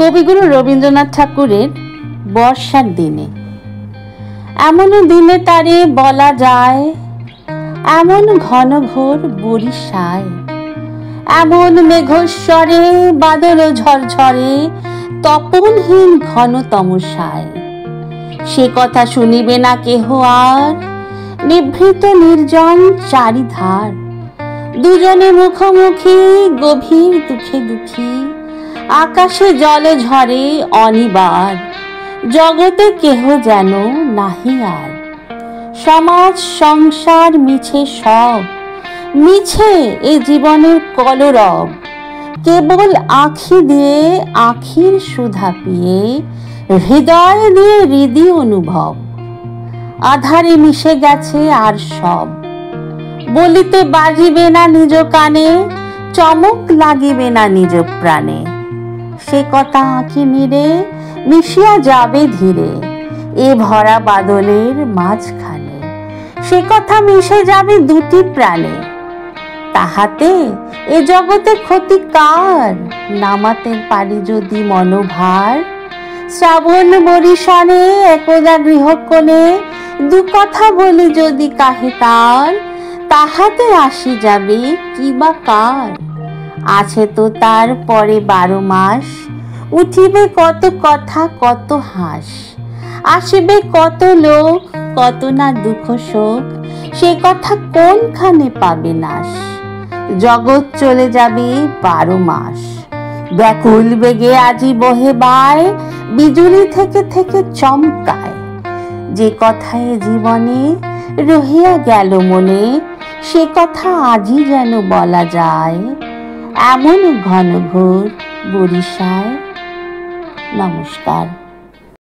কবিগুরু রবীন্দ্রনাথ ঠাকুরের বর্ষার দিনে। এমন দিনে তারে বলা যায়, এমন ঘন ঘোর বরিশায়, এমন মেঘস্বরে বাদল ঝরঝরে, তপনহীন ঘন তমসায়। সে কথা শুনিবে না কেহ আর, নিভৃত নির্জন চারিধার। দুজনে মুখোমুখি গভীর দুঃখে দুঃখী, আকাশে জল ঝরে অনিবার। জগতে কেহ যেন নাহি আর, সমাজ সংসার মিছে সব, মিছে এ জীবনের কলরব। কেবল আঁখি দিয়ে আঁখির সুধা পিয়ে, হৃদয় দিয়ে হৃদি অনুভব। আধারে মিশে গেছে আর সব, বলিতে বাজিবে না নিজ কানে, চমক লাগিবে না নিজ প্রাণে। সে কথা আঁখি নিরে মিশিয়া যাবে ধীরে, এ ভরা বাদলের মাঝখানে। সে কথা মিশে যাবে দুটি প্রাণে, তাহাতে এ জগতে ক্ষতি কার? নামাতে পারি যদি মনোভার। শ্রাবণ বরিশানে একদা গৃহকোণে, দু কথা বলি যদি কাহে তার, তাহাতে আসি যাবে কি বা কার? আছে তো তার পরে 12 মাস, উঠিবে কত কথা কত হাস। আসিবে কত লোক কত না দুঃখ শোক, সে কথা কোনখানে পাবে নাশ? জগৎ চলে যাবে 12 মাস, ব্যাকুল বেগে আজি বহে বায়, বিজুলি থেকে থেকে চমকায়। যে কথায় জীবনে রহিয়া গেল মনে, সে কথা আজই যেন বলা যায়, এমন ঘন ঘোর বরিশায়। নমস্কার।